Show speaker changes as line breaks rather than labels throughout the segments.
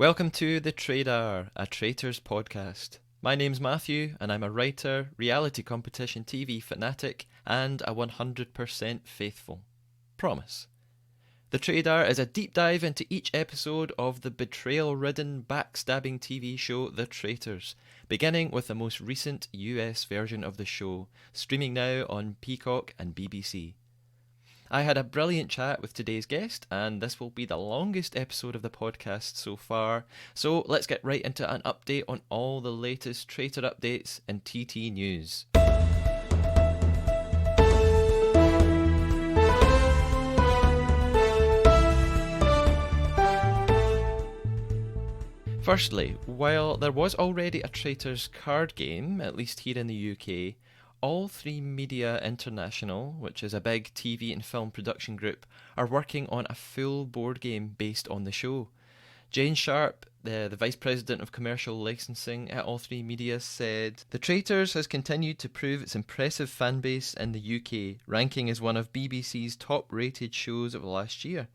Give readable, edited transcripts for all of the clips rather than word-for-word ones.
Welcome to the Traidar, a Traitors podcast. My name's Matthew, and I'm a writer, reality competition TV fanatic, and a 100% faithful. Promise. The Traidar is a deep dive into each episode of the betrayal-ridden, backstabbing TV show The Traitors, beginning with the most recent US version of the show, streaming now on Peacock and BBC. I had a brilliant chat with today's guest, and this will be the longest episode of the podcast so far, so let's get right into an update on all the latest Traitor updates and TT news. Firstly, while there was already a Traitors card game, at least here in the UK, All3 Media International, which is a big TV and film production group, are working on a full board game based on the show. Jane Sharp, the Vice President of Commercial Licensing at All3 Media, said, "The Traitors has continued to prove its impressive fan base in the UK, ranking as one of BBC's top-rated shows of last year.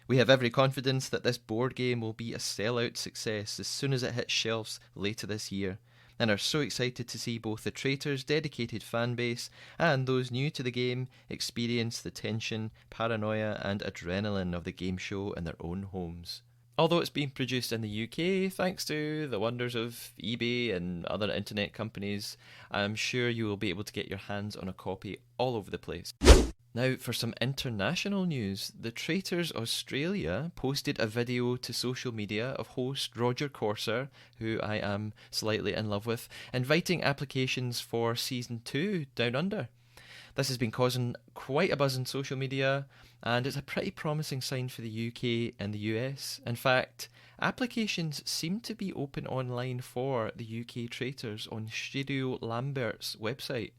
We have every confidence that this board game will be a sell-out success as soon as it hits shelves later this year, and are so excited to see both the Traitors' dedicated fan base and those new to the game experience the tension, paranoia and adrenaline of the game show in their own homes." Although it's being produced in the UK, thanks to the wonders of eBay and other internet companies, I'm sure you will be able to get your hands on a copy all over the place. Now, for some international news, the Traitors Australia posted a video to social media of host Roger Corser, who I am slightly in love with, inviting applications for Season 2 Down Under. This has been causing quite a buzz on social media, and it's a pretty promising sign for the UK and the US. In fact, applications seem to be open online for the UK Traitors on Studio Lambert's website.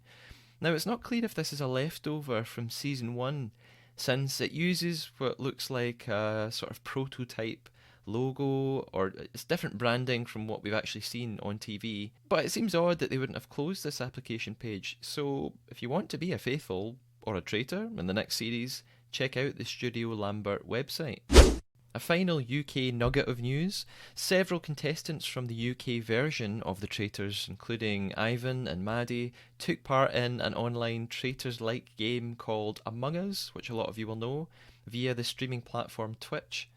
Now, it's not clear if this is a leftover from Season 1, since it uses what looks like a sort of prototype logo, or it's different branding from what we've actually seen on TV. But it seems odd that they wouldn't have closed this application page, so if you want to be a faithful or a traitor in the next series, check out the Studio Lambert website. A final UK nugget of news: several contestants from the UK version of The Traitors, including Ivan and Maddie, took part in an online Traitors-like game called Among Us, which a lot of you will know, via the streaming platform Twitch.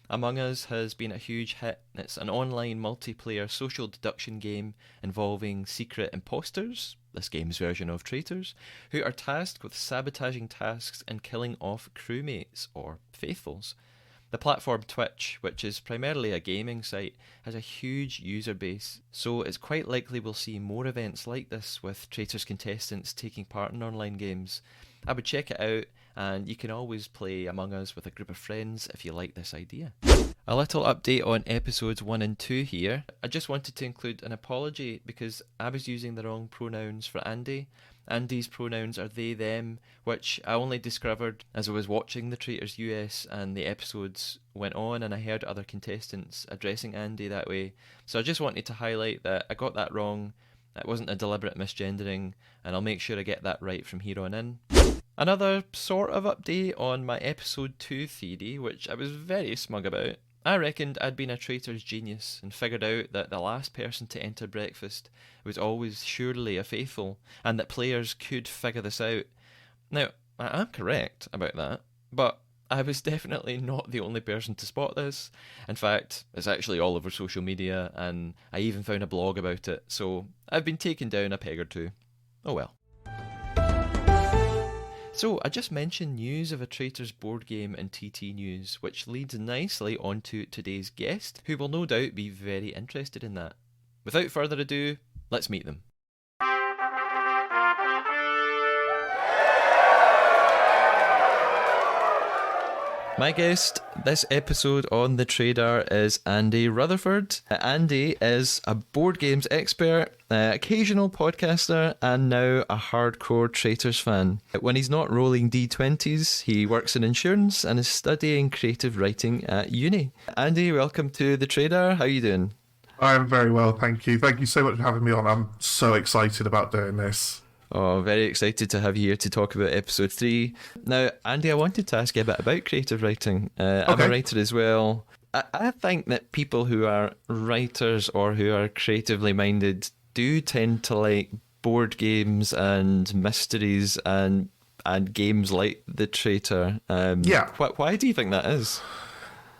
Among Us has been a huge hit. It's an online multiplayer social deduction game involving secret imposters, this game's version of Traitors, who are tasked with sabotaging tasks and killing off crewmates, or faithfuls. The platform Twitch, which is primarily a gaming site, has a huge user base, so it's quite likely we'll see more events like this with Traitors contestants taking part in online games. I would check it out, and you can always play Among Us with a group of friends if you like this idea. A little update on episodes 1 and 2 here. I just wanted to include an apology because I was using the wrong pronouns for Andy. Andy's pronouns are they, them, which I only discovered as I was watching the Traitors US and the episodes went on, and I heard other contestants addressing Andy that way. So I just wanted to highlight that I got that wrong. It wasn't a deliberate misgendering, and I'll make sure I get that right from here on in. Another sort of update on my episode 2 theory, which I was very smug about. I reckoned I'd been a Traitor's genius and figured out that the last person to enter breakfast was always surely a faithful, and that players could figure this out. Now, I am correct about that, but I was definitely not the only person to spot this. In fact, it's actually all over social media, and I even found a blog about it, so I've been taken down a peg or two. Oh well. So, I just mentioned news of a Traitors board game and TT news, which leads nicely onto today's guest, who will no doubt be very interested in that. Without further ado, let's meet them. My guest this episode on The Traidar is Andy Rutherford. Andy is a board games expert, occasional podcaster, and now a hardcore Traitors fan. When he's not rolling D20s, he works in insurance and is studying creative writing at uni. Andy, welcome to The Traidar. How are you doing?
I'm very well, thank you. Thank you so much for having me on. I'm so excited about doing this.
Oh, very excited to have you here to talk about episode 3. Now, Andy, I wanted to ask you a bit about creative writing. I'm a writer as well. I think that people who are writers or who are creatively minded do tend to like board games and mysteries and games like The Traitor.
Yeah.
Why do you think that is?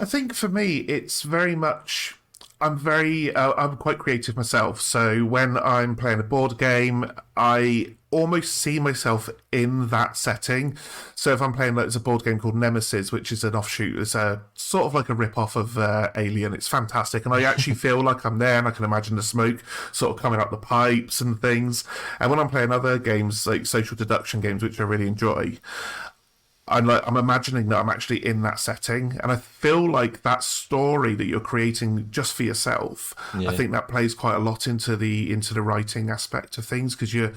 I think for me, it's very much. I'm quite creative myself. So when I'm playing a board game, I almost see myself in that setting. So if I'm playing, like, there's a board game called Nemesis, which is an offshoot. It's a sort of like a rip-off of Alien. It's fantastic. And I actually feel like I'm there, and I can imagine the smoke sort of coming up the pipes and things. And when I'm playing other games, like social deduction games, which I really enjoy, I'm imagining that I'm actually in that setting, and I feel like that story that you're creating just for yourself.
Yeah.
I think that plays quite a lot into the writing aspect of things, because you're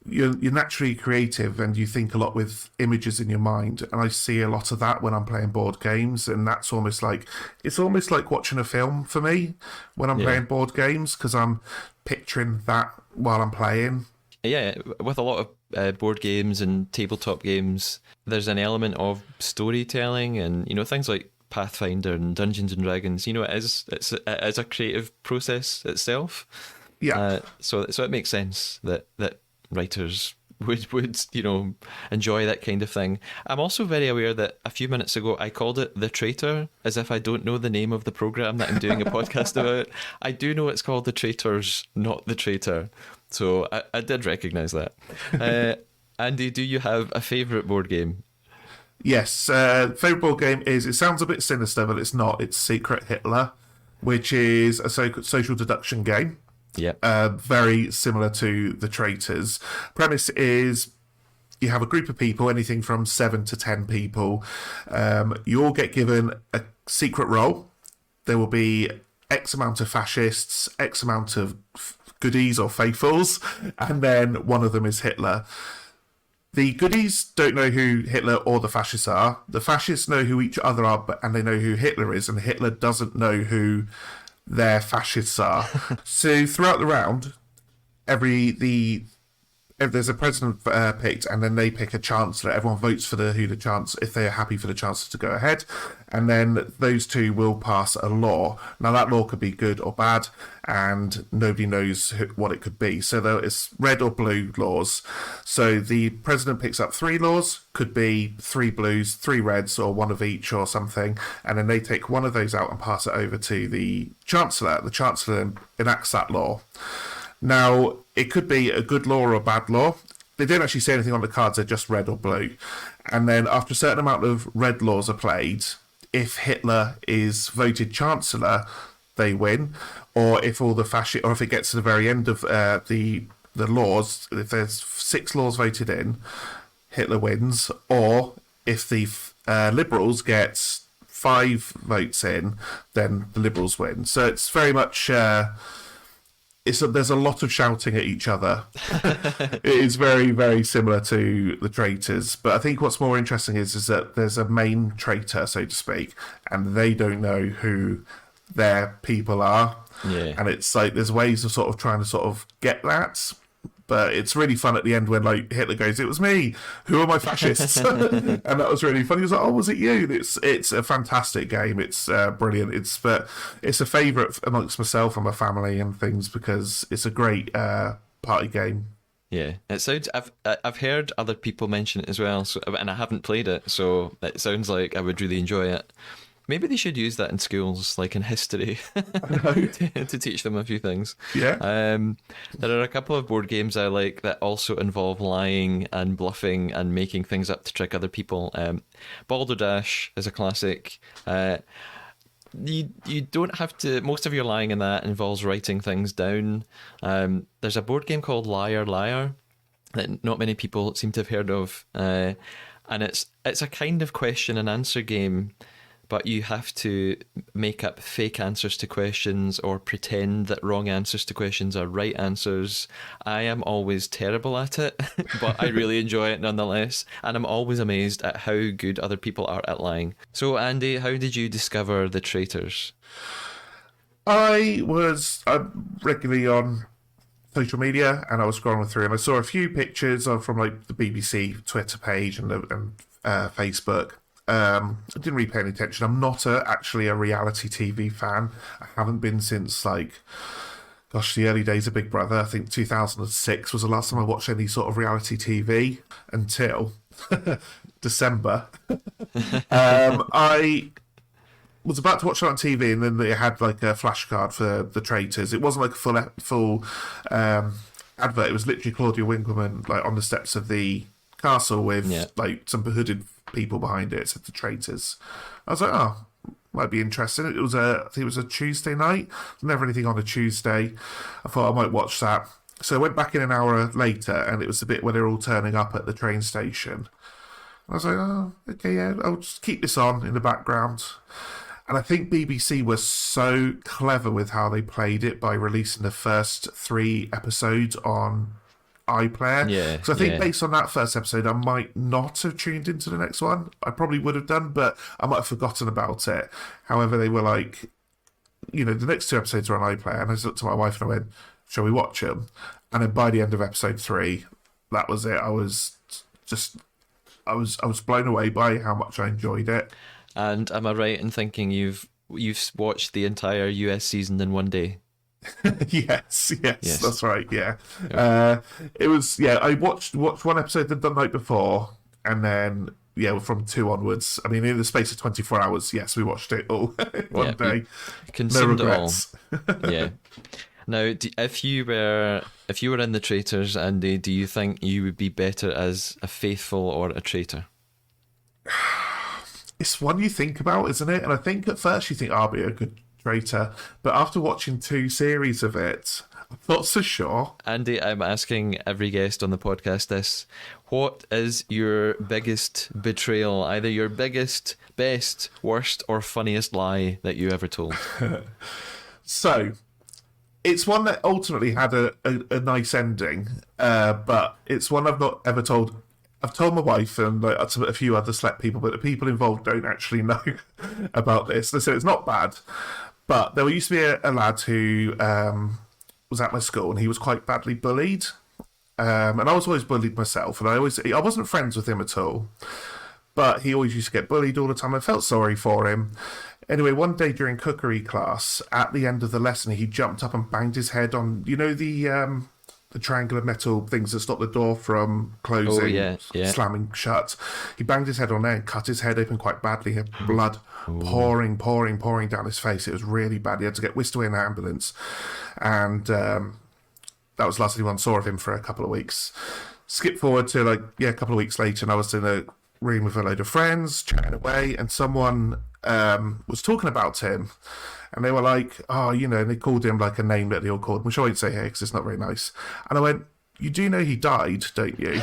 naturally creative and you think a lot with images in your mind, and I see a lot of that when I'm playing board games, and that's almost like watching a film for me when I'm playing board games, because I'm picturing that while I'm playing.
Yeah, with a lot of board games and tabletop games, there's an element of storytelling, and things like Pathfinder and Dungeons and Dragons. It's a creative process itself.
Yeah.
So it makes sense that writers would enjoy that kind of thing. I'm also very aware that a few minutes ago I called it The Traitor, as if I don't know the name of the program that I'm doing a podcast about. I do know it's called The Traitors, not The Traitor. So I did recognise that. Andy, do you have a favourite board game?
Yes, favourite board game is, it sounds a bit sinister, but it's not. It's Secret Hitler, which is a social deduction game.
Yeah.
Very similar to The Traitors. Premise is you have a group of people, anything from 7 to 10 people. You all get given a secret role. There will be X amount of fascists, X amount of goodies or faithfuls, and then one of them is Hitler. The goodies don't know who Hitler or the fascists are. The fascists know who each other are, and they know who Hitler is, and Hitler doesn't know who their fascists are. So throughout the round, if there's a president picked, and then they pick a chancellor, everyone votes for if they're happy for the chancellor to go ahead, and then those two will pass a law. Now that law could be good or bad, and nobody knows what it could be. So it's red or blue laws. So the president picks up 3 laws, could be 3 blues, 3 reds, or 1 of each or something, and then they take one of those out and pass it over to the chancellor. The chancellor enacts that law. Now, it could be a good law or a bad law. They don't actually say anything on the cards, they're just red or blue. And then after a certain amount of red laws are played, if Hitler is voted chancellor, they win. Or if if it gets to the very end of the laws, if there's 6 laws voted in, Hitler wins. Or if the Liberals get 5 votes in, then the Liberals win. So it's very much... there's a lot of shouting at each other. It is very, very similar to The Traitors. But I think what's more interesting is that there's a main traitor, so to speak, and they don't know who their people are.
Yeah.
And it's like there's ways of sort of trying to sort of get that. But it's really fun at the end when, like, Hitler goes, "It was me. Who are my fascists?" And that was really funny. He was like, "Oh, was it you?" It's a fantastic game. It's brilliant. It's a favourite amongst myself and my family and things, because it's a great party game.
Yeah, it sounds. I've heard other people mention it as well, and I haven't played it, so it sounds like I would really enjoy it. Maybe they should use that in schools, like in history, to teach them a few things.
Yeah.
There are a couple of board games I like that also involve lying and bluffing and making things up to trick other people. Balderdash is a classic. You don't have to. Most of your lying in that involves writing things down. There's a board game called Liar Liar that not many people seem to have heard of, and it's a kind of question and answer game, but you have to make up fake answers to questions or pretend that wrong answers to questions are right answers. I am always terrible at it, but I really enjoy it nonetheless. And I'm always amazed at how good other people are at lying. So, Andy, how did you discover The Traitors?
I was regularly on social media, and I was scrolling through, and I saw a few pictures from like the BBC Twitter page and Facebook. I didn't really pay any attention. I'm not actually a reality TV fan. I haven't been since, like, gosh, the early days of Big Brother. I think 2006 was the last time I watched any sort of reality TV until December. I was about to watch it on TV, and then they had like a flashcard for the Traitors. It wasn't like a full advert. It was literally Claudia Winkleman like on the steps of the castle with like some hooded people behind it. It said the Traitors. I was like, oh, might be interesting. I think it was a Tuesday night. Never anything on a Tuesday. I thought I might watch that. So I went back in an hour later, and it was the bit where they're all turning up at the train station. I was like, oh, okay, yeah, I'll just keep this on in the background. And I think BBC was so clever with how they played it by releasing the first 3 episodes on iPlayer.
Yeah.
Because I think based on that first episode, I might not have tuned into the next one. I probably would have done, but I might have forgotten about it. However, they were like, the next 2 episodes are on iPlayer. And I looked to my wife and I went, shall we watch them? And then by the end of episode 3, that was it. I was blown away by how much I enjoyed it.
And am I right in thinking you've watched the entire US season in one day?
Yes, that's right. Yeah, it was. Yeah, I watched one episode the night before, and then from 2 onwards. I mean, in the space of 24 hours, yes, we watched it all one day.
Consumed
no regrets.
It all. Yeah. Now, if you were in the Traitors, Andy, do you think you would be better as a faithful or a traitor?
It's one you think about, isn't it? And I think at first you think, I'll be a good traitor. But after watching 2 series of it, I'm not so sure.
Andy, I'm asking every guest on the podcast this. What is your biggest betrayal? Either your biggest, best, worst, or funniest lie that you ever told?
So, it's one that ultimately had a nice ending, but it's one I've not ever told. I've told my wife and like a few other select people, but the people involved don't actually know about this. They said it's not bad, but there used to be a lad who was at my school, and he was quite badly bullied, and I was always bullied myself, and I wasn't friends with him at all, but he always used to get bullied all the time. I felt sorry for him. Anyway, one day during cookery class, at the end of the lesson, he jumped up and banged his head on, the triangular metal things that stop the door from closing, slamming shut. He banged his head on there and cut his head open quite badly. He had blood pouring down his face. It was really bad. He had to get whisked away in an ambulance. And that was the last anyone saw of him for a couple of weeks. Skip forward to a couple of weeks later, and I was in a room with a load of friends, chatting away, and someone was talking about him. And they were like, oh, and they called him like a name that they all called him, which I won't say here because it's not very nice. And I went, you do know he died, don't you?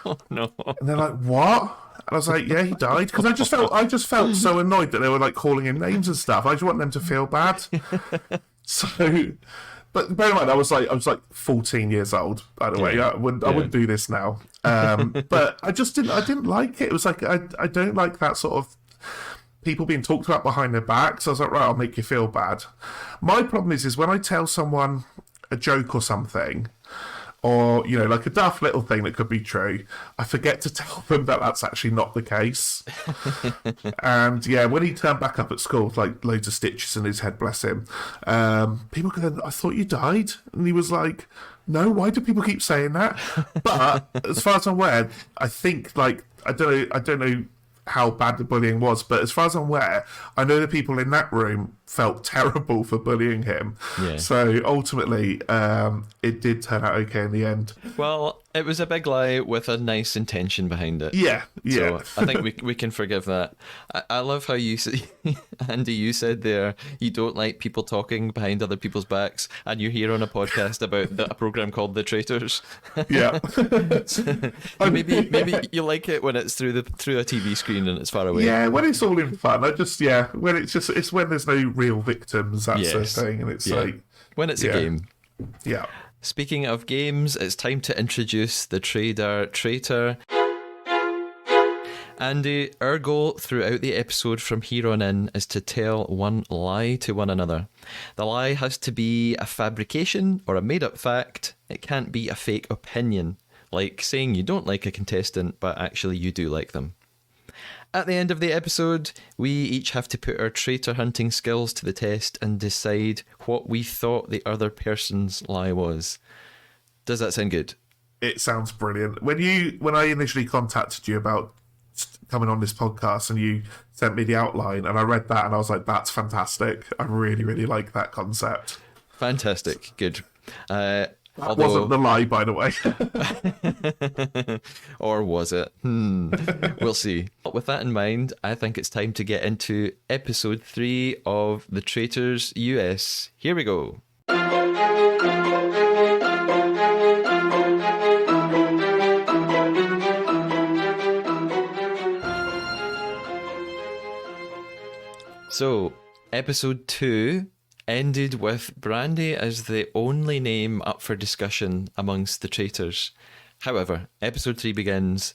Oh, no.
And they're like, what? And I was like, yeah, he died. Because I just felt so annoyed that they were like calling him names and stuff. I just want them to feel bad. So, but bear in mind, I was like 14 years old, by the way. I wouldn't do this now. But I didn't like it. It was like, I don't like that sort of people being talked about behind their back. So I was like, right, I'll make you feel bad. My problem is when I tell someone a joke or something, or like a daft little thing that could be true, I forget to tell them that that's actually not the case. And when he turned back up at school with like loads of stitches in his head, bless him, people go, I thought you died. And he was like, no, why do people keep saying that? But as far as I'm aware, I think I don't know how bad the bullying was, but as far as I'm aware, I know the people in that room felt terrible for bullying him. Yeah. So ultimately, it did turn out okay in the end.
Well, it was a big lie with a nice intention behind it.
Yeah.
So I think we can forgive that. I love how you Andy, you said there you don't like people talking behind other people's backs, and you're here on a podcast about a program called The Traitors.
Yeah.
So maybe you like it when it's through a TV screen and it's far away.
Yeah, when it's all in fun. When it's when there's no real victims, that sort of thing, and it's like
when it's a game.
Yeah.
Speaking of games, it's time to introduce the Traidar Traitor. Andy, our goal throughout the episode from here on in is to tell one lie to one another. The lie has to be a fabrication or a made-up fact. It can't be a fake opinion, like saying you don't like a contestant, but actually you do like them. At the end of the episode, we each have to put our traitor hunting skills to the test and decide what we thought the other person's lie was. Does that sound good?
It sounds brilliant. When I initially contacted you about coming on this podcast and you sent me the outline and I read that and I was like, that's fantastic. I really, really like that concept.
Fantastic. Good.
That wasn't the lie, by the way.
Or was it? We'll see. With that in mind, I think it's time to get into episode 3 of the Traitors US. Here we go. So, episode 2 ended with Brandy as the only name up for discussion amongst the traitors. However, episode 3 begins,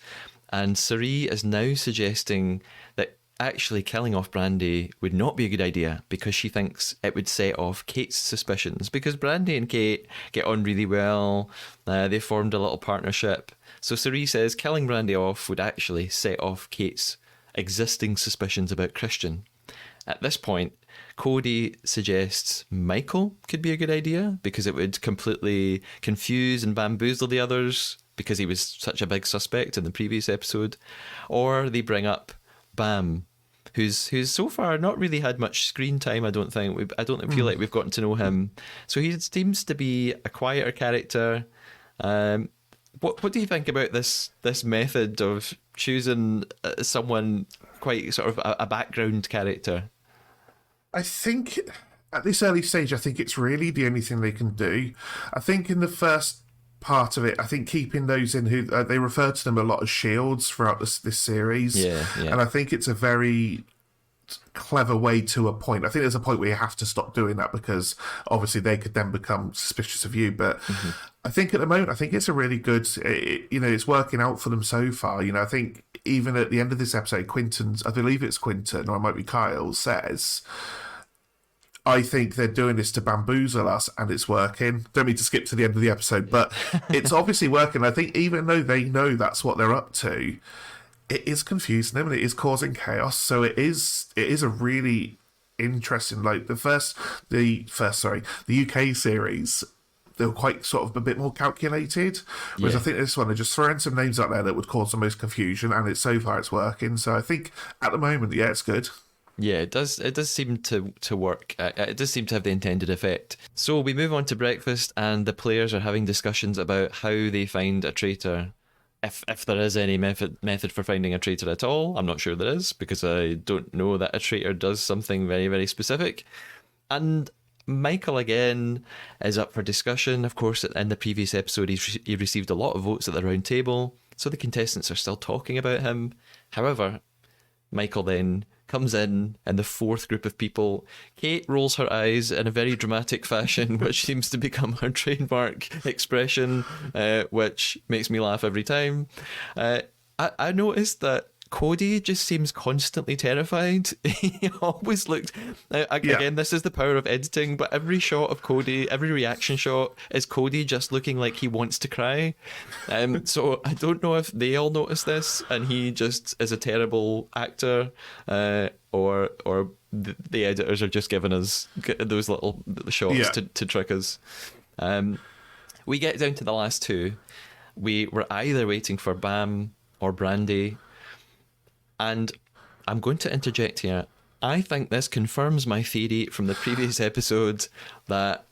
and Cirie is now suggesting that actually killing off Brandy would not be a good idea because she thinks it would set off Kate's suspicions, because Brandy and Kate get on really well. They formed a little partnership. So Cirie says killing Brandy off would actually set off Kate's existing suspicions about Christian. At this point, Cody suggests Michael could be a good idea because it would completely confuse and bamboozle the others because he was such a big suspect in the previous episode. Or they bring up Bam, who's so far not really had much screen time, I don't think. I don't feel like we've gotten to know him. So he seems to be a quieter character. What do you think about this method of choosing someone quite sort of a background character?
I think at this early stage, I think it's really the only thing they can do. I think in the first part of it, I think keeping those in who they refer to them a lot as shields throughout this series.
Yeah.
And I think it's a very clever way to a point. I think there's a point where you have to stop doing that because obviously they could then become suspicious of you. But I think at the moment, I think it's a really good, it's working out for them so far. I think even at the end of this episode, I believe it's Quinton, or it might be Kyle, says, I think they're doing this to bamboozle us and it's working. Don't mean to skip to the end of the episode, but it's obviously working. I think even though they know that's what they're up to, it is confusing them and it is causing chaos. So it is a really interesting, like the UK series, they were quite sort of a bit more calculated. Whereas I think this one, they're just throwing some names out there that would cause the most confusion, and so far it's working. So I think at the moment, yeah, it's good.
Yeah, it does seem to work. It does seem to have the intended effect. So we move on to breakfast, and the players are having discussions about how they find a traitor. If there is any method for finding a traitor at all. I'm not sure there is, because I don't know that a traitor does something very, very specific. And Michael again is up for discussion. Of course, in the previous episode, he received a lot of votes at the round table, so the contestants are still talking about him. However, Michael then comes in the fourth group of people. Kate rolls her eyes in a very dramatic fashion, which seems to become her trademark expression, which makes me laugh every time. I noticed that Cody just seems constantly terrified. He always looked... Again, this is the power of editing, but every shot of Cody, every reaction shot, is Cody just looking like he wants to cry. So I don't know if they all notice this, and he just is a terrible actor, or the editors are just giving us those little shots to trick us. We get down to the last two. We were either waiting for Bam or Brandy. And I'm going to interject here. I think this confirms my theory from the previous episode that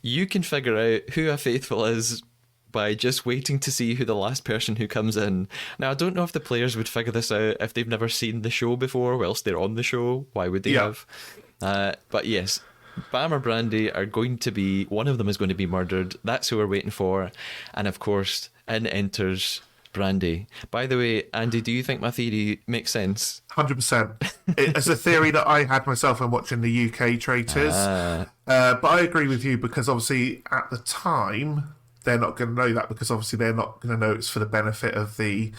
you can figure out who a faithful is by just waiting to see who the last person who comes in. Now, I don't know if the players would figure this out if they've never seen the show before whilst they're on the show. Why would they have? But yes, Bam or Brandy are going to be... One of them is going to be murdered. That's who we're waiting for. And of course, in enters Brandy. By the way, Andy, do you think my theory makes sense?
100%. It's a theory that I had myself when watching the UK Traitors. But I agree with you because obviously at the time they're not going to know that, because obviously they're not going to know it's for the benefit of the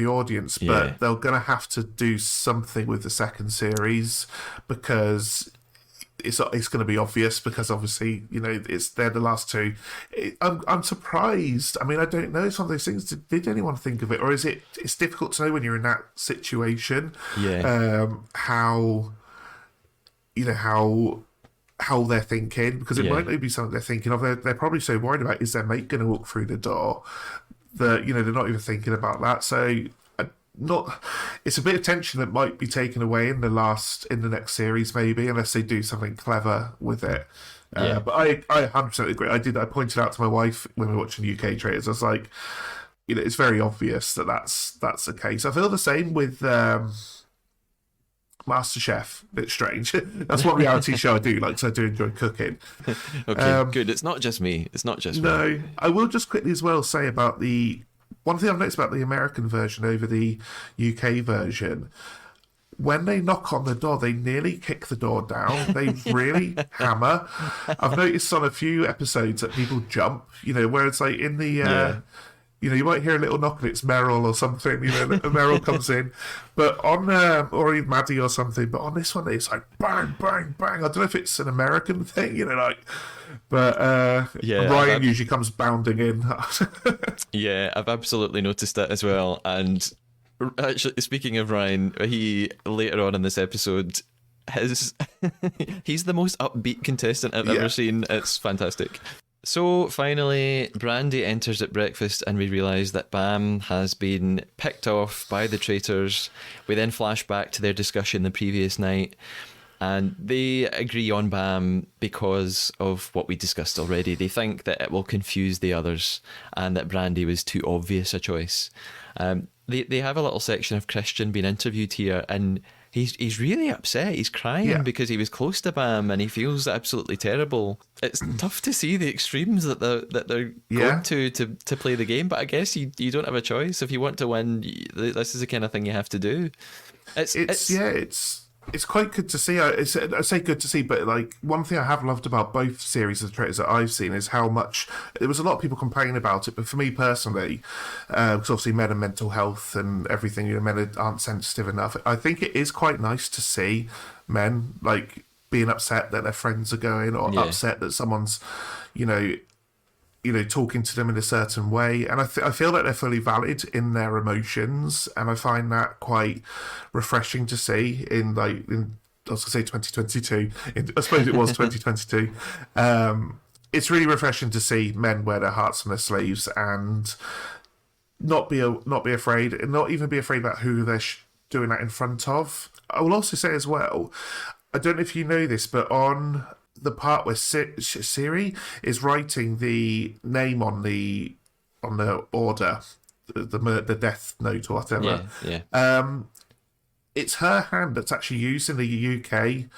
audience. But they're going to have to do something with the second series, because it's going to be obvious because obviously they're the last two. I'm surprised. I mean, I don't know. It's one of those things. Did anyone think of it, or is it? It's difficult to know when you're in that situation.
Yeah.
How they're thinking, because it might not be something they're thinking of. They're probably so worried about, is their mate going to walk through the door, that they're not even thinking about that. So it's a bit of tension that might be taken away in the next series, maybe, unless they do something clever with it. But I 100% agree. I pointed out to my wife when we were watching UK Traitors, I was like, it's very obvious that's the case. I feel the same with MasterChef. A bit strange. That's what reality show I do like, because I do enjoy cooking.
Okay, good. It's not just me.
No, I will just quickly as well say about one thing I've noticed about the American version over the UK version. When they knock on the door, they nearly kick the door down. They really hammer. I've noticed on a few episodes that people jump, where it's like in the... you might hear a little knock and it's Meryl or something, Meryl comes in. But on, or even Maddie or something, but on this one, it's like bang, bang, bang. I don't know if it's an American thing, but Ryan usually comes bounding in.
Yeah, I've absolutely noticed that as well. And actually, speaking of Ryan, he later on in this episode, he's the most upbeat contestant I've ever seen. It's fantastic. So finally, Brandy enters at breakfast and we realise that Bam has been picked off by the traitors. We then flash back to their discussion the previous night and they agree on Bam because of what we discussed already. They think that it will confuse the others and that Brandy was too obvious a choice. They have a little section of Christian being interviewed here and he's really upset. He's crying because he was close to Bam and he feels absolutely terrible. It's tough to see the extremes that they're going to play the game, but I guess you don't have a choice. If you want to win, this is the kind of thing you have to do.
It's quite good to see. I say good to see, but like one thing I have loved about both series of Traitors that I've seen is how much there was a lot of people complaining about it. But for me personally, because obviously men and mental health and everything, men aren't sensitive enough. I think it is quite nice to see men like being upset that their friends are going, or upset that someone's, talking to them in a certain way. And I feel like they're fully valid in their emotions. And I find that quite refreshing to see I was going to say 2022. I suppose it was 2022. It's really refreshing to see men wear their hearts on their sleeves and not be afraid, and not even be afraid about who they're doing that in front of. I will also say as well, I don't know if you know this, but on the part where Siri is writing the name on the order, the death note or whatever. It's her hand that's actually used in the UK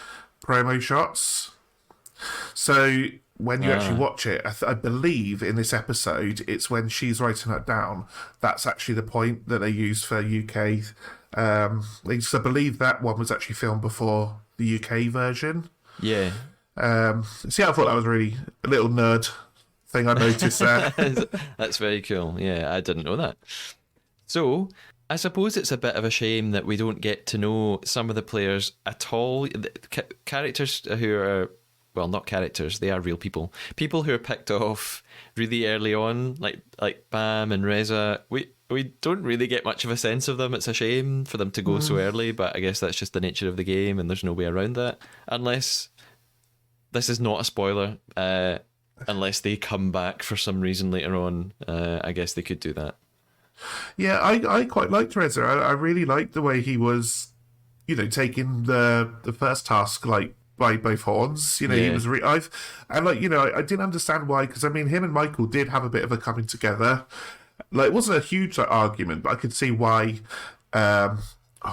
promo shots. So when you actually watch it, I believe in this episode, it's when she's writing that down. That's actually the point that they use for UK. I believe that one was actually filmed before the UK version.
Yeah.
I thought that was really a little nerd thing I noticed there.
That's very cool. Yeah, I didn't know that. So, I suppose it's a bit of a shame that we don't get to know some of the players at all. Characters who are, well, not characters, they are real people. People who are picked off really early on, like Bam and Reza. We don't really get much of a sense of them. It's a shame for them to go so early, but I guess that's just the nature of the game and there's no way around that. Unless... This is not a spoiler, unless they come back for some reason later on. I guess they could do that.
Yeah, I quite liked Reza. I really liked the way he was, taking the first task by both horns. He was. I didn't understand why, because him and Michael did have a bit of a coming together. It wasn't a huge argument, but I could see why. What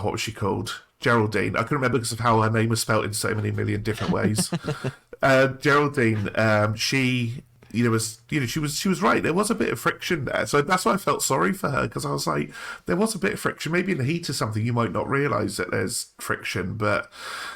was she called? Geraldine. I couldn't remember because of how her name was spelt in so many million different ways. Geraldine, she was right. There was a bit of friction there, so that's why I felt sorry for her, because I was like, there was a bit of friction. Maybe in the heat of something, you might not realise that there's friction, but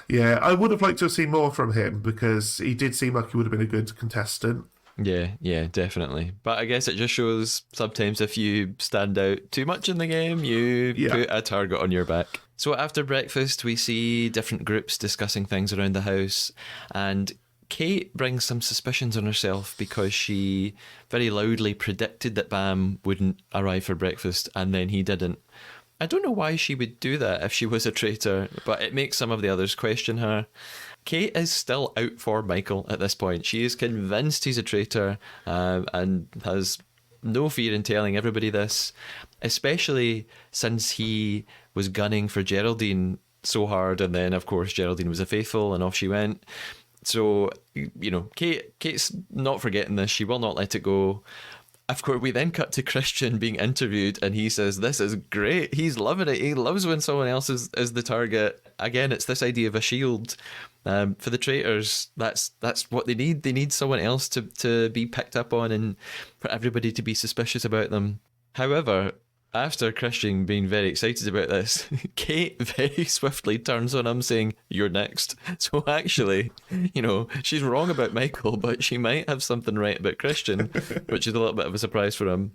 yeah, I would have liked to have seen more from him because he did seem like he would have been a good contestant.
Yeah, definitely. But I guess it just shows sometimes if you stand out too much in the game, you
Yeah.
put a target on your back. So after breakfast, we see different groups discussing things around the house, and Kate brings some suspicions on herself because she very loudly predicted that Bam wouldn't arrive for breakfast, and then he didn't. I don't know why she would do that if she was a traitor, but it makes some of the others question her. Kate is still out for Michael at this point. She is convinced he's a traitor, and has no fear in telling everybody this, especially since he was gunning for Geraldine so hard, and then, of course, Geraldine was a faithful, and off she went. So, Kate's not forgetting this. She will not let it go. Of course, we then cut to Christian being interviewed, and he says, this is great. He's loving it. He loves when someone else is the target. Again, it's this idea of a shield. For the traitors, that's what they need. They need someone else to be picked up on and for everybody to be suspicious about them. However, after Christian being very excited about this, Kate very swiftly turns on him saying, you're next. So actually, she's wrong about Michael, but she might have something right about Christian, which is a little bit of a surprise for him.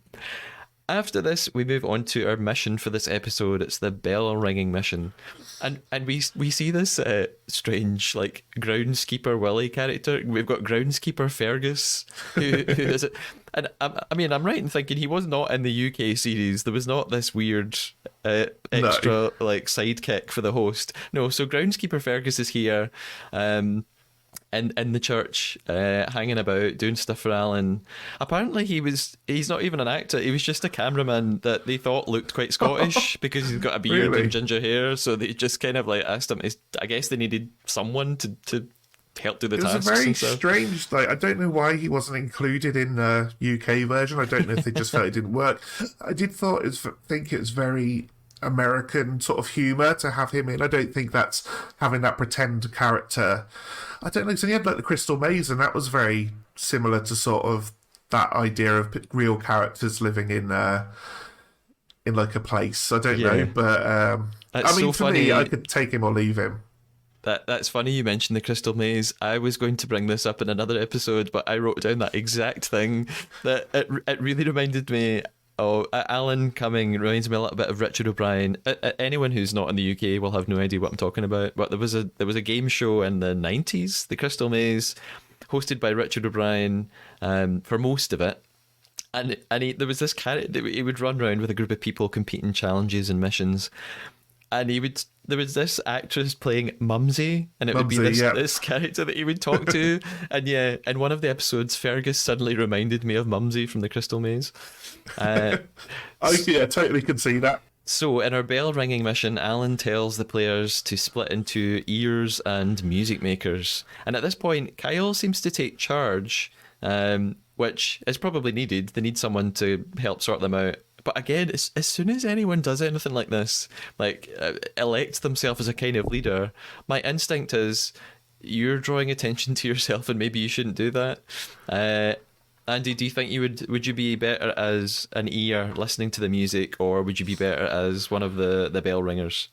After this, we move on to our mission for this episode. It's the bell ringing mission. And we see this strange, like, groundskeeper Willie character. We've got groundskeeper Fergus, who does it. And I'm right in thinking he was not in the UK series. There was not this weird extra like sidekick for the host. No, so groundskeeper Fergus is here. In the church, hanging about, doing stuff for Alan. Apparently he's not even an actor, he was just a cameraman that they thought looked quite Scottish because he's got a beard and ginger hair, so they just kind of like asked him, I guess they needed someone to help do the tasks.
It was a very strange, I don't know why he wasn't included in the UK version. I don't know if they just felt it didn't work. I did think it was very American sort of humour to have him in. I don't think that's having that pretend character. I don't know, so he had like the Crystal Maze, and that was very similar to sort of that idea of real characters living in like a place. I don't know, but for funny. Me, I could take him or leave him.
That's funny you mentioned the Crystal Maze. I was going to bring this up in another episode, but I wrote down that exact thing. That it really reminded me. Oh, Alan coming reminds me a little bit of Richard O'Brien. Anyone who's not in the UK will have no idea what I'm talking about. But there was a game show in the 90s, The Crystal Maze, hosted by Richard O'Brien for most of it. And there was this character, he would run around with a group of people competing challenges and missions. And there was this actress playing Mumsy, and it would be this character that he would talk to. And yeah, in one of the episodes, Fergus suddenly reminded me of Mumsy from the Crystal Maze.
I totally could see that.
So in our bell ringing mission, Alan tells the players to split into ears and music makers. And at this point, Kyle seems to take charge, which is probably needed. They need someone to help sort them out. But again, as soon as anyone does anything like this, like elects themselves as a kind of leader, my instinct is you're drawing attention to yourself and maybe you shouldn't do that. Andy, do you think would you be better as an ear listening to the music, or would you be better as one of the bell ringers?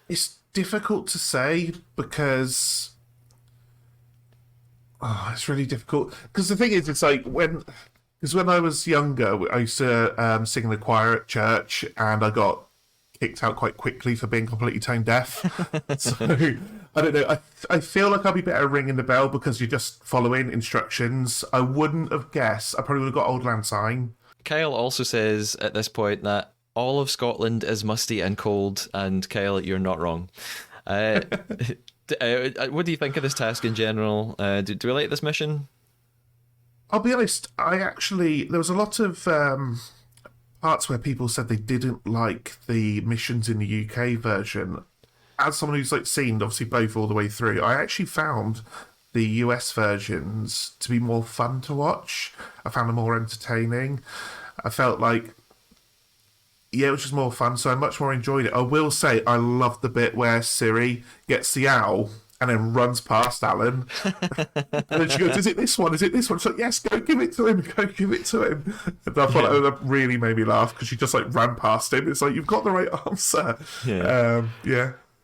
It's difficult to say because it's really difficult. Because the thing is, it's like when I was younger, I used to sing in the choir at church, and I got kicked out quite quickly for being completely tone deaf. So I don't know. I feel like I'd be better ringing the bell because you're just following instructions. I wouldn't have guessed. I probably would have got Old Lang Syne.
Kyle also says at this point that all of Scotland is musty and cold, and Kyle, you're not wrong. What do you think of this task in general? Do we like this mission?
I'll be honest, there was a lot of parts where people said they didn't like the missions in the UK version. As someone who's seen obviously both all the way through, I actually found the US versions to be more fun to watch. I found them more entertaining. I felt like, it was just more fun, so I much more enjoyed it. I will say I loved the bit where Ciri gets the owl and then runs past Alan. And then she goes, is it this one? Is it this one? It's like, yes, go give it to him. Go give it to him. And I thought that really made me laugh because she just ran past him. It's like, you've got the right answer. Yeah.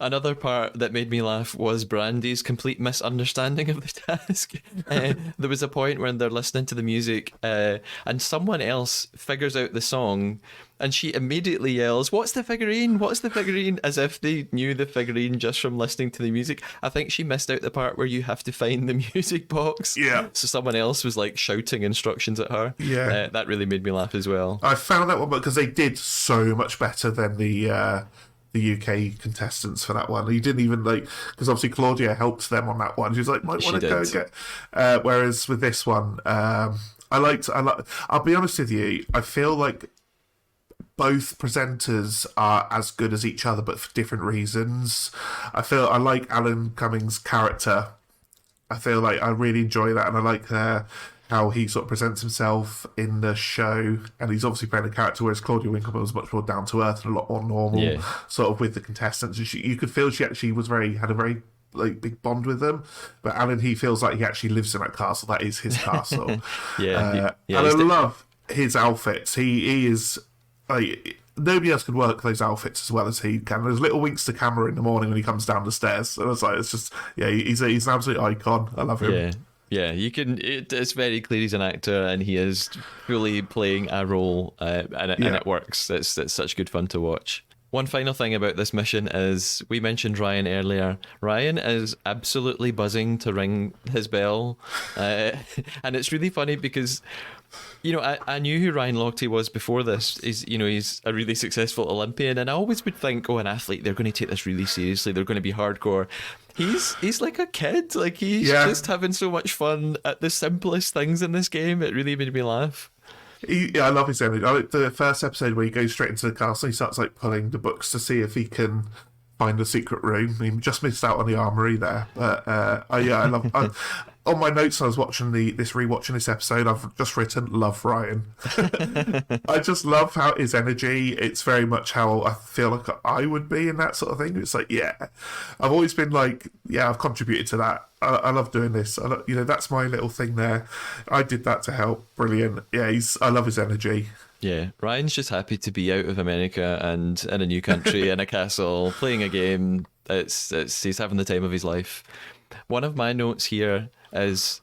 Another part that made me laugh was Brandy's complete misunderstanding of the task. There was a point when they're listening to the music and someone else figures out the song and she immediately yells, "What's the figurine? What's the figurine?" As if they knew the figurine just from listening to the music. I think she missed out the part where you have to find the music box.
Yeah.
So someone else was like shouting instructions at her.
Yeah.
That really made me laugh as well.
I found that one because they did so much better than the UK contestants for that one. You didn't even because obviously Claudia helped them on that one. She was like, might want to go and get. Whereas with this one, I'll be honest with you, I feel like both presenters are as good as each other, but for different reasons. I like Alan Cummings' character. I feel like I really enjoy that, and I like how he sort of presents himself in the show, and he's obviously playing a character, whereas Claudia Winkleman was much more down to earth and a lot more normal, sort of with the contestants. And you could feel she actually had a very big bond with them. But Alan, he feels like he actually lives in that castle. That is his castle. And I love his outfits. He is nobody else could work those outfits as well as he can. There's little winks to camera in the morning when he comes down the stairs, and it's just he's an absolute icon. I love him.
Yeah, you can. It's very clear he's an actor, and he is fully playing a role, and it works. It's such good fun to watch. One final thing about this mission is, we mentioned Ryan earlier. Ryan is absolutely buzzing to ring his bell, and it's really funny because, I knew who Ryan Lochte was before this. He's a really successful Olympian, and I always would think, an athlete, they're going to take this really seriously. They're going to be hardcore. He's like a kid. Like, he's just having so much fun at the simplest things in this game. It really made me laugh.
I love his energy. I like the first episode where he goes straight into the castle. He starts pulling the books to see if he can find a secret room. He just missed out on the armory there, but I love. On my notes, I was watching rewatching this episode. I've just written "Love Ryan." I just love how his energy. It's very much how I feel like I would be in that sort of thing. It's I've always been I've contributed to that. I love doing this. That's my little thing there. I did that to help. Brilliant. Yeah, I love his energy.
Yeah, Ryan's just happy to be out of America and in a new country, in a castle, playing a game. He's having the time of his life. One of my notes here is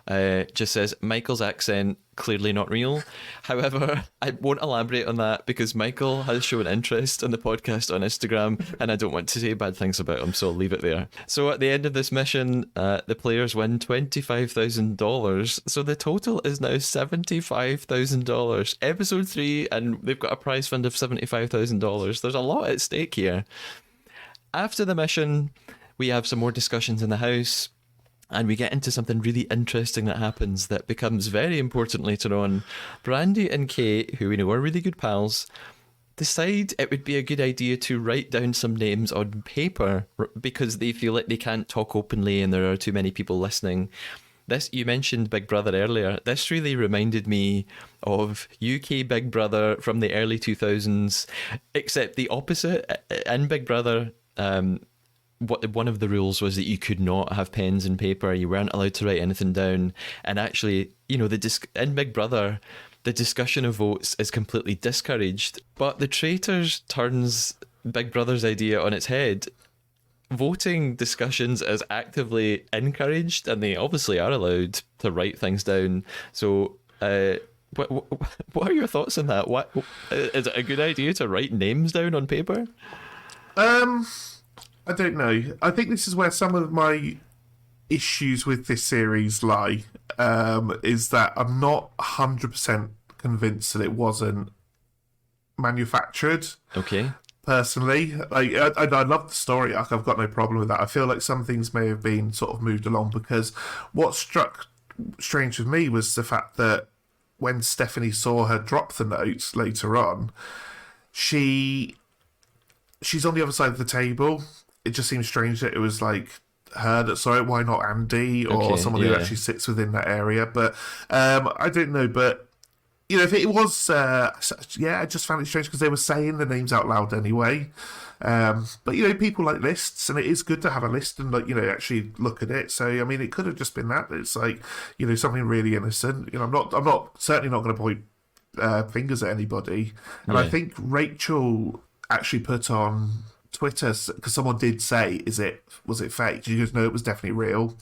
just says, Michael's accent clearly not real. However, I won't elaborate on that because Michael has shown interest in the podcast on Instagram, and I don't want to say bad things about him, so I'll leave it there. So at the end of this mission, the players win $25,000. So the total is now $75,000. Episode 3, and they've got a prize fund of $75,000. There's a lot at stake here. After the mission, we have some more discussions in the house, and we get into something really interesting that happens that becomes very important later on. Brandy and Kate, who we know are really good pals, decide it would be a good idea to write down some names on paper because they feel like they can't talk openly and there are too many people listening. You mentioned Big Brother earlier. This really reminded me of UK Big Brother from the early 2000s, except the opposite. In Big Brother, one of the rules was that you could not have pens and paper. You weren't allowed to write anything down. And actually, in Big Brother, the discussion of votes is completely discouraged. But the Traitors turns Big Brother's idea on its head. Voting discussions is actively encouraged, and they obviously are allowed to write things down. So, what are your thoughts on that? What is it a good idea to write names down on paper?
I don't know. I think this is where some of my issues with this series lie, is that I'm not 100% convinced that it wasn't manufactured.
Okay.
Personally, I love the story arc. I've got no problem with that. I feel like some things may have been sort of moved along because what struck strange with me was the fact that when Stephanie saw her drop the notes later on, she's on the other side of the table. It just seems strange that it was her that saw it. Why not Andy or someone who actually sits within that area? But I don't know. But if it was, I just found it strange because they were saying the names out loud anyway. But people like lists, and it is good to have a list and actually look at it. So I mean, it could have just been that. It's something really innocent. I'm certainly not going to point fingers at anybody. And I think Rachel actually put on Twitter because someone did say, was it fake? She goes, no, it was definitely real.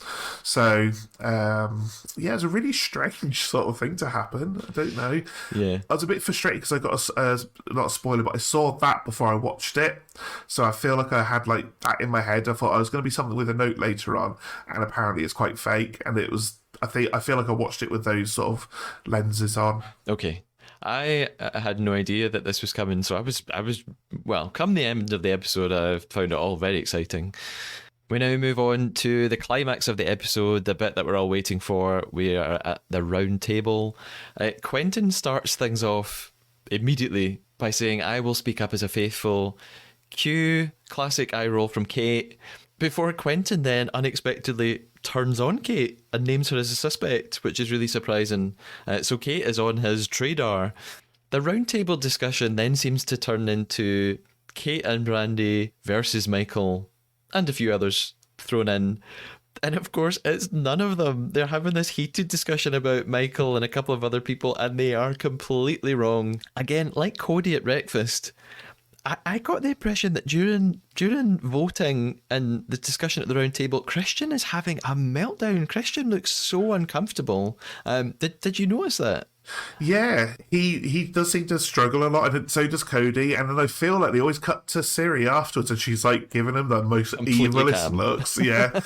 So yeah, it's a really strange sort of thing to happen. I don't know.
Yeah.
I was a bit frustrated because I got not a spoiler, but I saw that before I watched it, so I feel like I had like that in my head. I thought I was going to be something with a note later on, and apparently it's quite fake, and it was. I feel like I watched it with those sort of lenses on.
Okay. I had no idea that this was coming, so I was well, come the end of the episode, I found it all very exciting. We now move on to the climax of the episode, the bit that we're all waiting for. We are at the round table. Quentin starts things off immediately by saying, I will speak up as a faithful. Cue classic eye roll from Kate, before Quentin then unexpectedly turns on Kate and names her as a suspect, which is really surprising. So Kate is on his Traidar. The roundtable discussion then seems to turn into Kate and Brandy versus Michael and a few others thrown in. And of course, it's none of them. They're having this heated discussion about Michael and a couple of other people, and they are completely wrong. Again, like Cody at breakfast, I got the impression that during voting and the discussion at the round table, Christian is having a meltdown. Christian looks so uncomfortable. Did you notice that?
Yeah, he does seem to struggle a lot, and so does Cody. And then I feel like they always cut to Siri afterwards, and she's like giving him the most evilest looks. Yeah,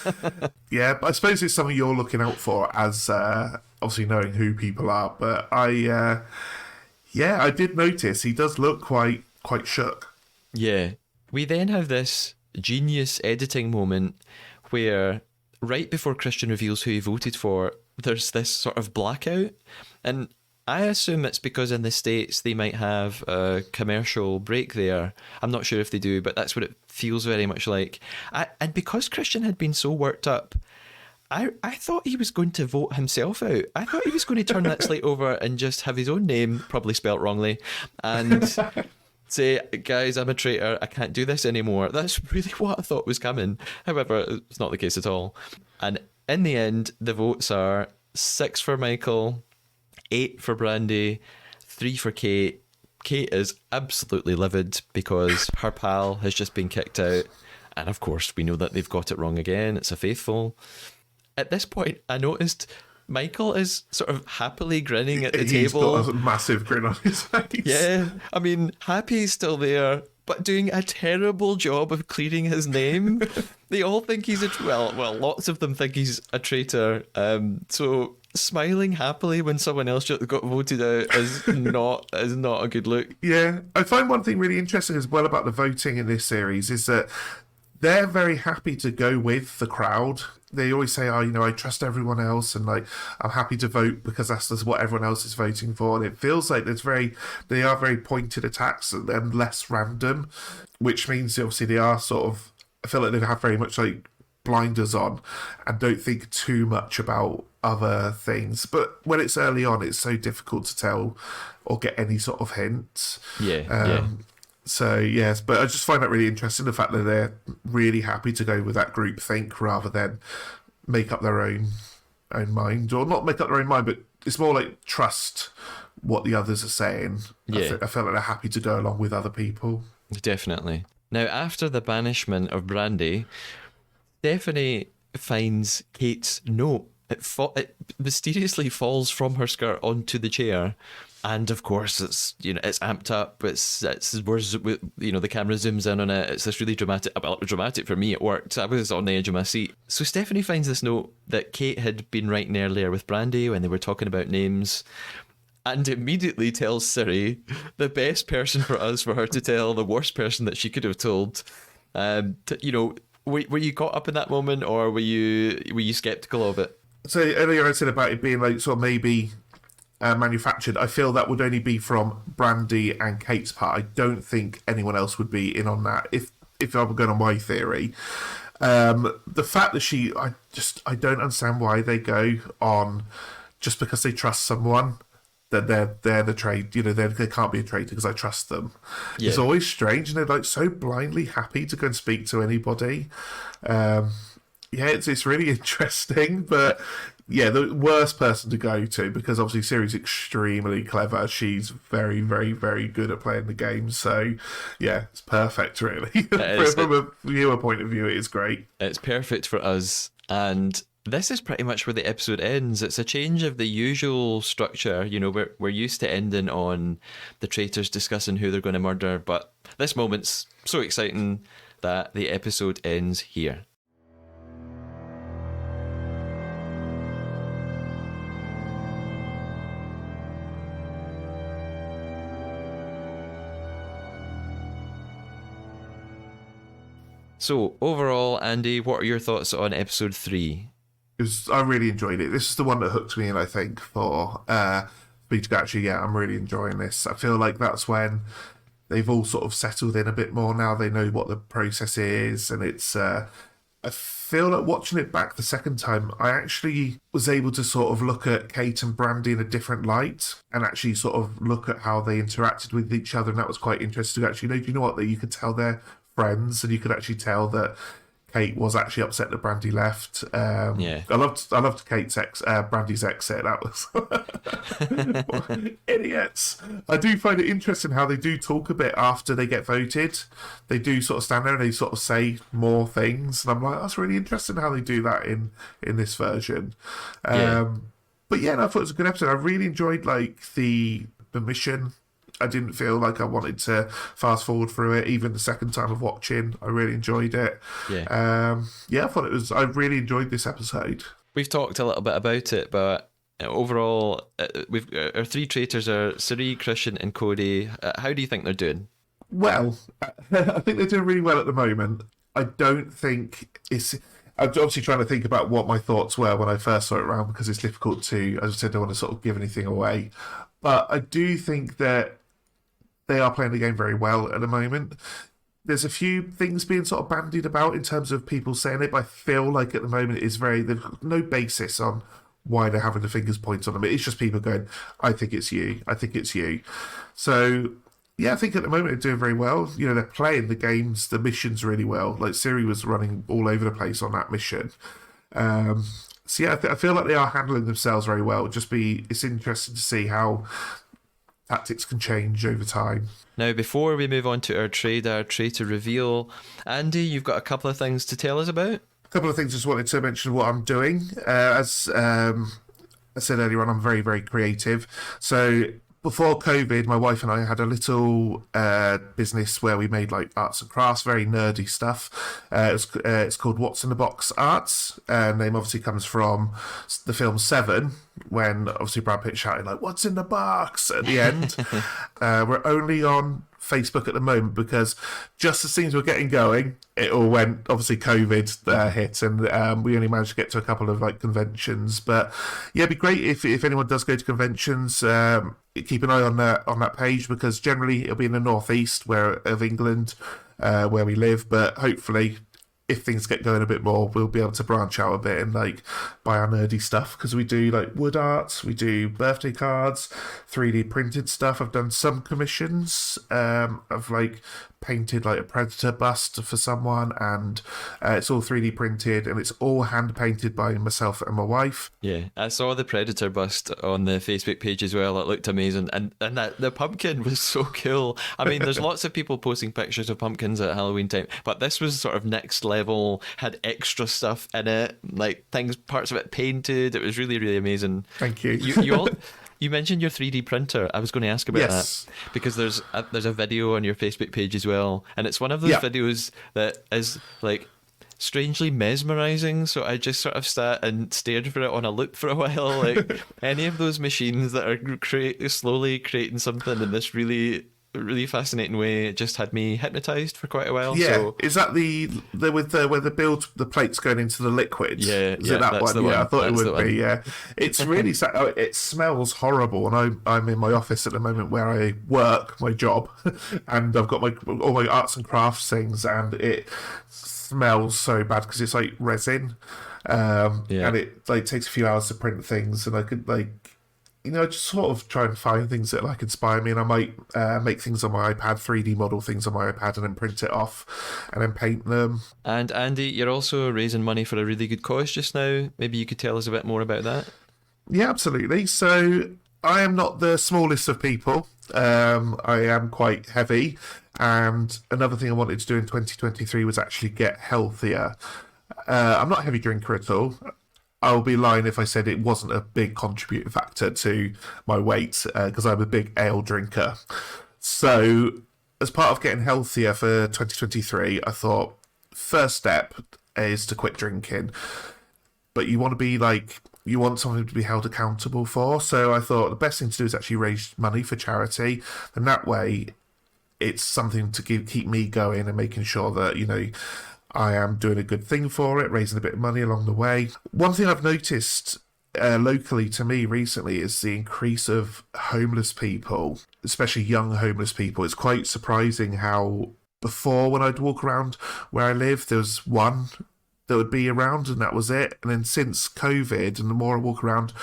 yeah. But I suppose it's something you're looking out for as obviously knowing who people are. But I did notice he does look quite shook.
Yeah. We then have this genius editing moment where right before Christian reveals who he voted for, there's this sort of blackout. And I assume it's because in the States they might have a commercial break there. I'm not sure if they do, but that's what it feels very much like. And because Christian had been so worked up, I thought he was going to vote himself out. I thought he was going to turn that slate over and just have his own name, probably spelt wrongly, and say, guys, I'm a traitor, I can't do this anymore. That's really what I thought was coming. However, it's not the case at all. And in the end, the votes are 6 for Michael, 8 for Brandy, 3 for Kate. Kate is absolutely livid because her pal has just been kicked out. And of course, we know that they've got it wrong again. It's a faithful. At this point, I noticed Michael is sort of happily grinning at the table.
He's got a massive grin on his face.
Yeah, I mean, Happy's still there, but doing a terrible job of clearing his name. They all think he's well, lots of them think he's a traitor. So smiling happily when someone else just got voted out is not a good look.
Yeah, I find one thing really interesting as well about the voting in this series is that they're very happy to go with the crowd. They always say, oh, I trust everyone else, and like I'm happy to vote because that's what everyone else is voting for. And it feels like they are very pointed attacks and less random, which means obviously they are sort of, I feel like they have very much like blinders on and don't think too much about other things. But when it's early on, it's so difficult to tell or get any sort of hints.
Yeah.
So, yes, but I just find that really interesting, the fact that they're really happy to go with that group think rather than make up their own mind. Or not make up their own mind, but it's more like trust what the others are saying.
Yeah.
I feel like they're happy to go along with other people.
Definitely. Now, after the banishment of Brandy, Stephanie finds Kate's note. It mysteriously falls from her skirt onto the chair. And of course, it's it's amped up. It's the camera zooms in on it. It's this really dramatic. Well, it was dramatic for me. It worked. I was on the edge of my seat. So Stephanie finds this note that Kate had been writing earlier with Brandy when they were talking about names, and immediately tells Siri the best person for her to tell, the worst person that she could have told. Were you caught up in that moment, or were you skeptical of it?
So earlier I said about it being like sort of maybe manufactured. I feel that would only be from Brandy and Kate's part. I don't think anyone else would be in on that. If I'm going on my theory, the fact that I don't understand why they go on just because they trust someone that they're the trade. They can't be a traitor because I trust them. Yeah. It's always strange, and they're like so blindly happy to go and speak to anybody. It's really interesting, but yeah, the worst person to go to, because obviously Siri's extremely clever. She's very, very, very good at playing the game. So, yeah, it's perfect, really. From a viewer point of view, it is great.
It's perfect for us. And this is pretty much where the episode ends. It's a change of the usual structure. You know, we're used to ending on the traitors discussing who they're going to murder, but this moment's so exciting that the episode ends here. So, overall, Andy, what are your thoughts on episode 3?
I really enjoyed it. This is the one that hooked me in, I think, for me to go, actually, yeah, I'm really enjoying this. I feel like that's when they've all sort of settled in a bit more now. They know what the process is, and it's... I feel like watching it back the second time, I actually was able to sort of look at Kate and Brandy in a different light and actually sort of look at how they interacted with each other, and that was quite interesting. Actually, do you know what? That you could tell they're friends, and you could actually tell that Kate was actually upset that Brandy left.
Yeah,
I loved Brandy's exit. That was idiots. I do find it interesting how they do talk a bit after they get voted. They do sort of stand there and they sort of say more things, and I'm like, that's really interesting how they do that in this version. But yeah, no, I thought it was a good episode. I really enjoyed like the mission. I didn't feel like I wanted to fast forward through it, even the second time of watching. I really enjoyed it.
Yeah.
I really enjoyed this episode.
We've talked a little bit about it, but overall, our 3 traitors are Ciri, Christian, and Cody. How do you think they're doing?
Well, I think they're doing really well at the moment. I don't think it's... I'm obviously trying to think about what my thoughts were when I first saw it around, because it's difficult to, as I said, I don't want to sort of give anything away. But I do think that they are playing the game very well at the moment. There's a few things being sort of bandied about in terms of people saying it, but I feel like at the moment they've got no basis on why they're having the fingers pointed on them. It's just people going, I think it's you. I think it's you. So, yeah, I think at the moment they're doing very well. You know, they're playing the games, the missions really well. Like Ciri was running all over the place on that mission. So yeah, I feel like they are handling themselves very well. It's interesting to see how tactics can change over time.
Now, before we move on to our Traidar Traitor reveal, Andy, you've got a couple of things to tell us about?
A couple of things. Just wanted to mention what I'm doing. As I said earlier on, I'm very, very creative. So before COVID, my wife and I had a little business where we made like arts and crafts, very nerdy stuff. It's called What's in the Box Arts. Name obviously comes from the film Seven, when obviously Brad Pitt shouting like "What's in the box" at the end. We're only on Facebook at the moment because just as things were getting going, it all went, obviously COVID hit, and we only managed to get to a couple of like conventions. But yeah, it'd be great if anyone does go to conventions, keep an eye on that page, because generally it'll be in the northeast of England, where we live, but hopefully if things get going a bit more, we'll be able to branch out a bit and like buy our nerdy stuff, because we do like wood arts, we do birthday cards, 3D printed stuff. I've done some commissions of like painted like a predator bust for someone, and it's all 3D printed, and it's all hand painted by myself and my wife.
Yeah, I saw the predator bust on the Facebook page as well. It looked amazing, and that the pumpkin was so cool. I mean, there's lots of people posting pictures of pumpkins at Halloween time, but this was sort of next level, had extra stuff in it, like parts of it painted. It was really, really amazing.
Thank you.
You mentioned your 3D printer. I was going to ask about that, because there's a video on your Facebook page as well, and it's one of those videos that is like strangely mesmerizing. So I just sort of sat and stared for it on a loop for a while. Like any of those machines that are slowly creating something in this really, really fascinating way, it just had me hypnotized for quite a while.
Yeah,
so,
is that the with where the plates going into the liquid?
Yeah,
is it that one? Yeah, I thought
that's
it would be. Yeah, it's really it smells horrible, and I'm in my office at the moment where I work my job, and I've got all my arts and crafts things, and it smells so bad because it's like resin, and it like takes a few hours to print things, and I could like. I just sort of try and find things that like inspire me, and I might make things on my iPad, 3D model things on my iPad, and then print it off, and then paint them.
And Andy, you're also raising money for a really good cause just now. Maybe you could tell us a bit more about that.
Yeah, absolutely. So I am not the smallest of people. I am quite heavy, and another thing I wanted to do in 2023 was actually get healthier. I'm not a heavy drinker at all. I'll be lying if I said it wasn't a big contributing factor to my weight, because I'm a big ale drinker. So, as part of getting healthier for 2023, I thought first step is to quit drinking. But you want to be like, you want something to be held accountable for. So I thought the best thing to do is actually raise money for charity. And that way, it's something to keep me going and making sure that, I am doing a good thing for it, raising a bit of money along the way. One thing I've noticed locally to me recently is the increase of homeless people, especially young homeless people. It's quite surprising how before, when I'd walk around where I live, there was one that would be around and that was it. And then since COVID, and the more I walk around,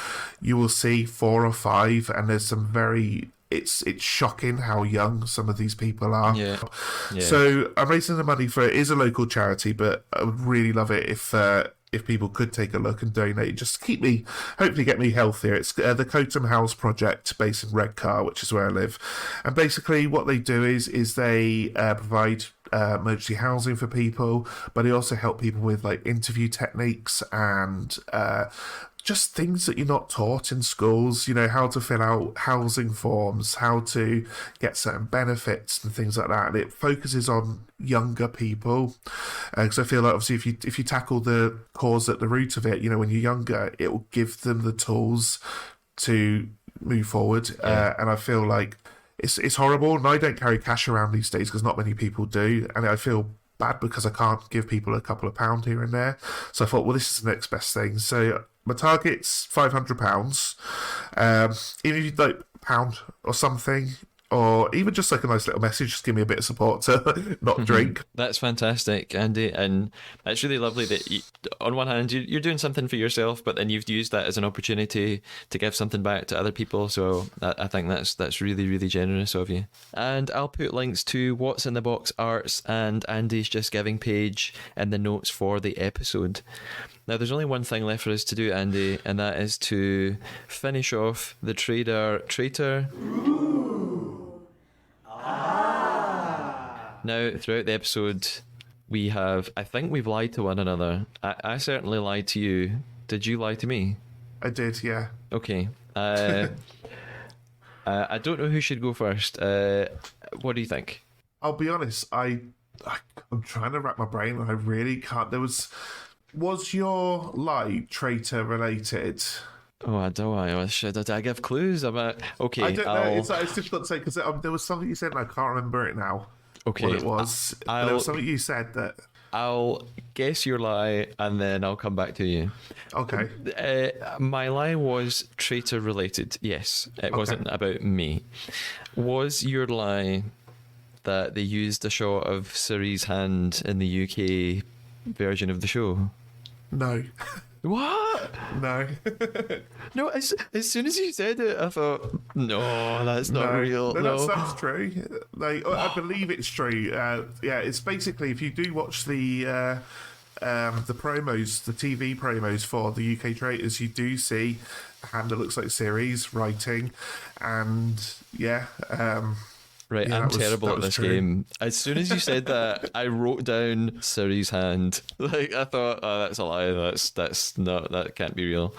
you will see 4 or 5, and there's some very... It's shocking how young some of these people are.
Yeah.
So I'm raising the money for it. It is a local charity, but I would really love it if people could take a look and donate, just to hopefully get me healthier. It's the Cotham House Project based in Redcar, which is where I live. And basically what they do is they provide emergency housing for people, but they also help people with like interview techniques and just things that you're not taught in schools, how to fill out housing forms, how to get certain benefits and things like that. And it focuses on younger people. Because I feel like obviously if you tackle the cause at the root of it, when you're younger, it will give them the tools to move forward.
Yeah.
And I feel like it's horrible. And I don't carry cash around these days because not many people do. And I feel bad because I can't give people a couple of pounds here and there. So I thought, well, this is the next best thing. So my target's £500. Even if you'd like £1 or something, or even just like a nice little message, just give me a bit of support to not drink.
That's fantastic, Andy, and it's really lovely that on one hand you're doing something for yourself, but then you've used that as an opportunity to give something back to other people. So I think that's really, really generous of you. And I'll put links to What's in the Box Arts and Andy's Just Giving page in the notes for the episode. Now, there's only one thing left for us to do, Andy, and that is to finish off the Traidar Traitor. Now, throughout the episode, I think we've lied to one another. I certainly lied to you. Did you lie to me?
I did, yeah.
Okay. I don't know who should go first. What do you think?
I'll be honest, I'm trying to wrap my brain, and I really can't. Was your lie traitor related?
Oh, I don't know. Did I give clues about? Okay,
I don't know. It's difficult to say because there was something you said and I can't remember it now.
Okay,
what it was. There was something you said that.
I'll guess your lie and then I'll come back to you.
Okay.
My lie was traitor related. Yes, it wasn't about me. Was your lie that they used a shot of Ciri's hand in the UK version of the show?
No.
What?
No.
No, as soon as you said it, I thought, no, that's not real. No,
that's true. I believe it's true. Yeah, it's basically, if you do watch the promos, the TV promos for the UK Traitors, you do see a hand that looks like Ciri's writing, and yeah.
Right,
yeah,
I'm terrible at this
true.
game. As soon as you said that, I wrote down Ciri's hand. Like, I thought, oh, that's a lie. That's not, that can't be real.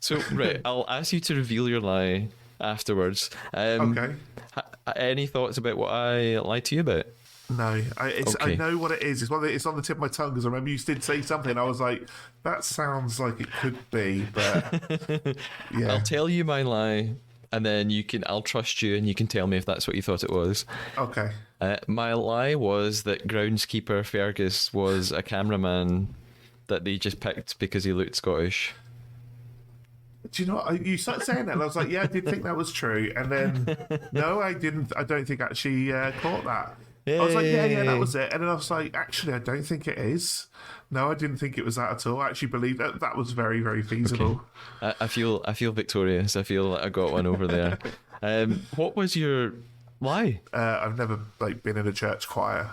So, right, I'll ask you to reveal your lie afterwards.
Okay.
Any thoughts about what I lied to you about?
No, I know what it is. It's on the tip of my tongue because I remember you did say something. I was like, that sounds like it could be, but yeah.
I'll tell you my lie. And then I'll trust you and you can tell me if that's what you thought it was.
Okay.
My lie was that groundskeeper Fergus was a cameraman that they just picked because he looked Scottish.
Do you know what? You started saying that and I was like, yeah, I did think that was true. And then, no, I didn't. I don't think I actually caught that. I was like, yeah, that
Yay.
was it. And then I was like, actually, I don't think it is. No, I didn't think it was that at all. I actually believe that was very, very feasible.
Okay. I feel victorious. I feel like I got one over there. What was your why?
I've never been in a church choir.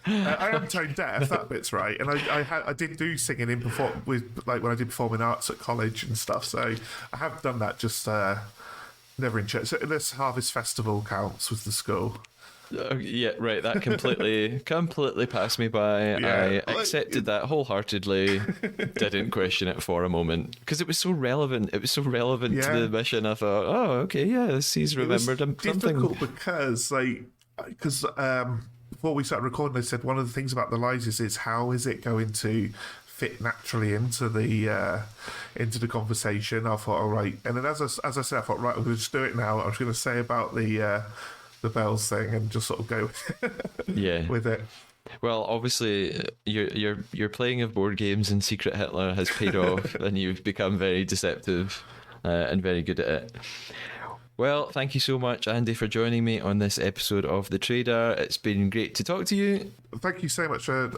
I am tone deaf. That bit's right, and I did do singing in when I did performing arts at college and stuff. So I have done that, just never in church. So this Harvest Festival counts with the school.
Yeah, right. That completely passed me by.
Yeah.
I accepted that wholeheartedly. Didn't question it for a moment because it was so relevant. It was so relevant to the mission. I thought, oh, okay, yes, he's remembered something.
Difficult because before we started recording, they said one of the things about the lies is how is it going to fit naturally into the conversation. I thought, all right, and then as I said, I thought, right, I'm going to just do it now. I was going to say about the bells thing and just sort of go with it.
Well, obviously, your playing of board games and Secret Hitler has paid off, and you've become very deceptive and very good at it. Well, thank you so much, Andy, for joining me on this episode of The Traidar. It's been great to talk to you.
Thank you so much for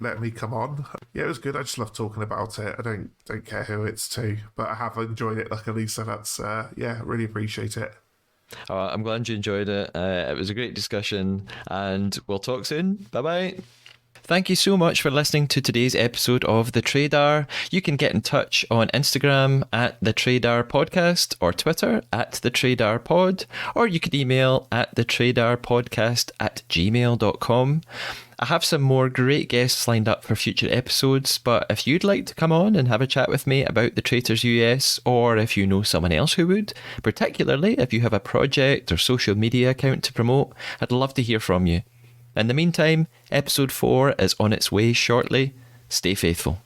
letting me come on. Yeah, it was good. I just love talking about it. I don't care who it's to, but I have enjoyed it luckily, so that's really appreciate it.
I'm glad you enjoyed it. It was a great discussion, and we'll talk soon. Bye-bye. Thank you so much for listening to today's episode of The Traidar. You can get in touch on Instagram at thetraidarpodcast or Twitter at thetraidarpod, or you could email at thetraidarpodcast@gmail.com. I have some more great guests lined up for future episodes, but if you'd like to come on and have a chat with me about the Traitors US, or if you know someone else who would, particularly if you have a project or social media account to promote, I'd love to hear from you. In the meantime, episode 4 is on its way shortly. Stay faithful.